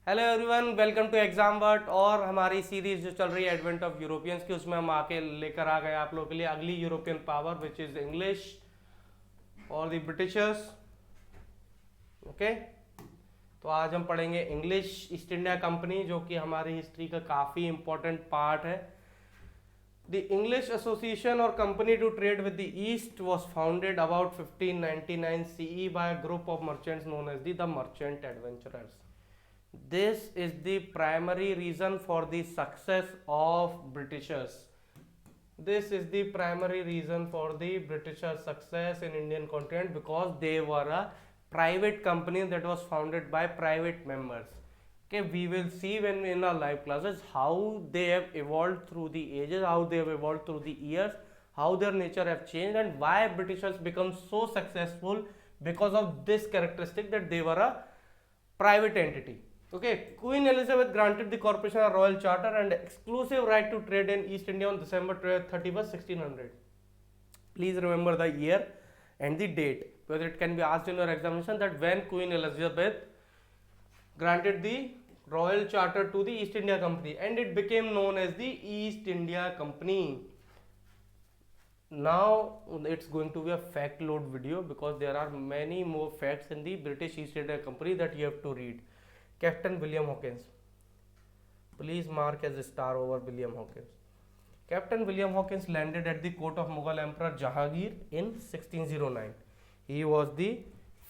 Hello everyone, welcome to exam वर्ट। और हमारी सीरीज जो चल रही है एडवेंट ऑफ यूरोपियंस की, उसमें हम आके लेकर आ गए आप लोगों के लिए अगली European power which is English और द ब्रिटिशर्स। ओके, तो आज हम पढ़ेंगे इंग्लिश ईस्ट इंडिया कंपनी, जो कि हमारी हिस्ट्री का काफ़ी इंपॉर्टेंट पार्ट है। The English Association or Company to Trade with the East was founded about 1599 CE by a group of merchants known as the Merchant Adventurers. This is the primary reason for the success of Britishers. This is the primary reason for the Britishers' success in Indian continent, because they were a private company that was founded by private members. Okay, we will see when in our live classes how they have evolved through the ages, how they have evolved through the years, how their nature have changed, and why Britishers become so successful because of this characteristic that they were a private entity. Okay, Queen Elizabeth granted the corporation a royal charter and exclusive right to trade in East India on December 31st, 1600. Please remember the year and the date, because it can be asked in your examination that when Queen Elizabeth granted the royal charter to the East India Company and it became known as the East India Company. Now it's going to be a fact load video, because there are many more facts in the British East India Company that you have to read. Captain William Hawkins, please mark as a star over William Hawkins. Captain William Hawkins landed at the court of Mughal Emperor Jahangir in 1609. He was the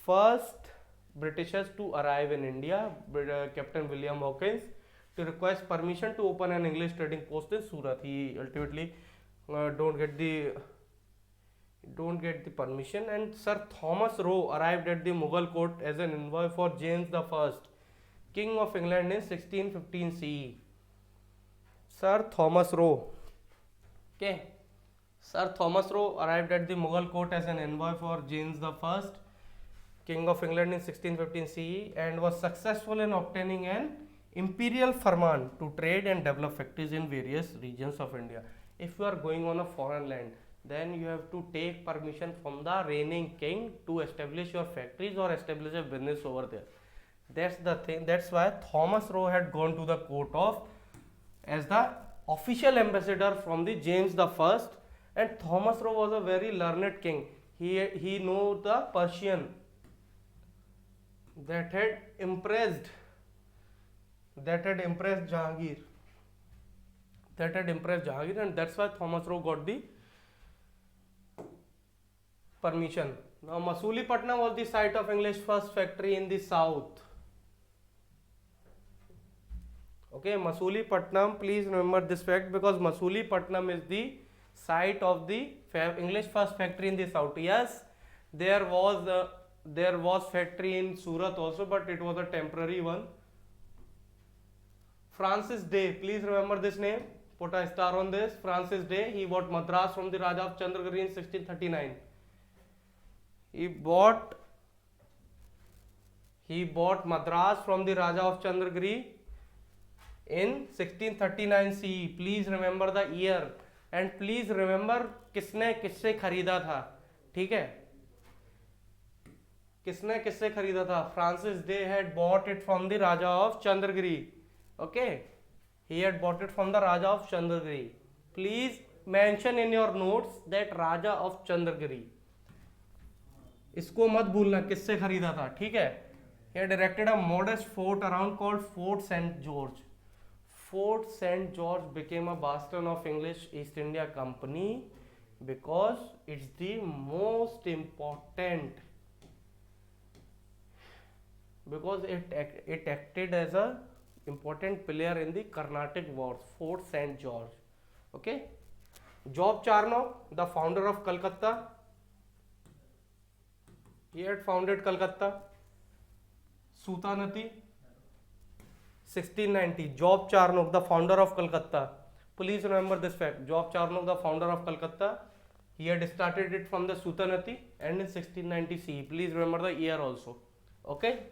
first Britishers to arrive in India. Captain William Hawkins to request permission to open an English trading post in Surat. He ultimately don't get the permission, and Sir Thomas Roe arrived at the Mughal court as an envoy for James the First, King of England, in 1615 CE. Sir Thomas Roe. Okay. Sir Thomas Roe arrived at the Mughal court as an envoy for James the First, King of England, in 1615 CE, and was successful in obtaining an imperial farman to trade and develop factories in various regions of India. If you are going on a foreign land, then you have to take permission from the reigning king to establish your factories or establish a business over there. That's the thing. That's why Thomas Roe had gone to the court of as the official ambassador from the James the First, and Thomas Roe was a very learned king. He knew the Persian that had impressed Jahangir. And that's why Thomas Roe got the permission. Now, Masulipatam was the site of English first factory in the south. Okay, Masulipatam, please remember this fact, because Masulipatam is the site of the English first factory in the south. Yes, there was factory in Surat also, but it was a temporary one. Francis Day, please remember this name. Put a star on this. Francis Day, he bought Madras from the Raja of Chandragiri in 1639. He bought Madras from the Raja of Chandragiri in 1639 CE. Please remember the year and please remember किसने किससे खरीदा था. ठीक है, किसने किससे खरीदा था. Francis Day had bought it from the Raja of Chandragiri. Okay, he had bought it from the Raja of Chandragiri. Please mention in your notes that Raja of Chandragiri. इसको मत भूलना किससे खरीदा था. ठीक है, he had erected a modest fort around called Fort St. George. Fort St. George became a bastion of English East India Company because it's the most important, because it acted as a important player in the Carnatic Wars. Fort St. George. Okay. Job Charnock, the founder of Calcutta, he had founded Calcutta. Sutanati, 1690. Job Charnock, the founder of Calcutta. Please remember this fact. Job Charnock, the founder of Calcutta, he had started it from the Sutanati and in 1690 CE. Please remember the year also. Okay.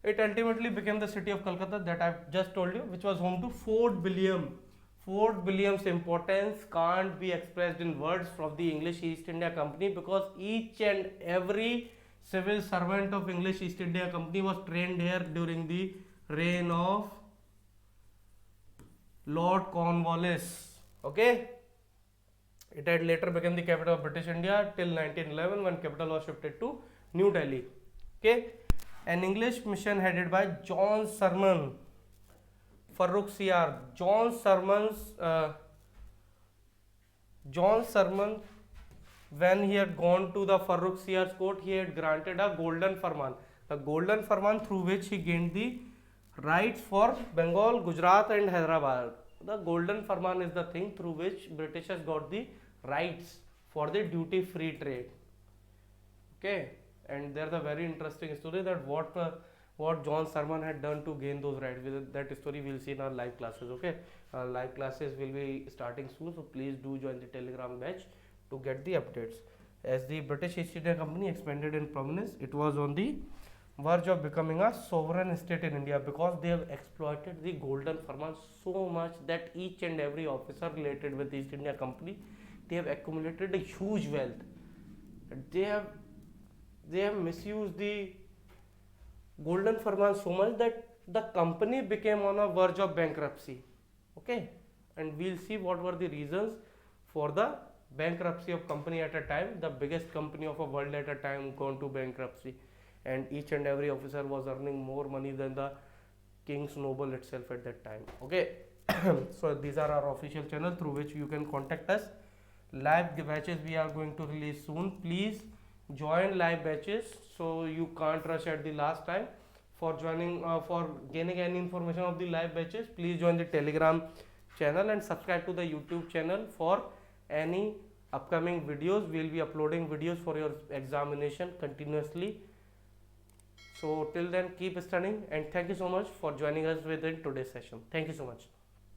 It ultimately became the city of Calcutta that I've just told you, which was home to Fort William. Fort William's importance can't be expressed in words from the English East India Company, because each and every civil servant of English East India Company was trained here during the reign of Lord Cornwallis. Okay, it had later become the capital of British India till 1911 when capital was shifted to New Delhi. Okay, an English mission headed by John Sermon, Farrukh Siyar. John Sermon, when he had gone to the Farrukh Siyar's court, he had granted a golden farman, the golden farman through which he gained the rights for Bengal, Gujarat, and Hyderabad. The golden farman is the thing through which Britishers got the rights for the duty-free trade. Okay, and there's a very interesting story that what John Sermon had done to gain those rights. That story we'll see in our live classes. Okay, live classes will be starting soon, so please do join the Telegram batch to get the updates. As the British East India Company expanded in prominence, it was on the verge of becoming a sovereign state in India because they have exploited the golden farman so much that each and every officer related with the East India Company, they have accumulated a huge wealth. They have misused the golden farman so much that the company became on a verge of bankruptcy. Okay, and we'll see what were the reasons for the bankruptcy of company at a time. The biggest company of a world at a time gone to bankruptcy, and each and every officer was earning more money than the king's noble itself at that time. Okay, so these are our official channel through which you can contact us. Live batches we are going to release soon. Please join live batches so you can't rush at the last time. For joining for gaining any information of the live batches, please join the Telegram channel and subscribe to the YouTube channel for any upcoming videos. We'll be uploading videos for your examination continuously. So till then, keep studying, and thank you so much for joining us within today's session. Thank you so much.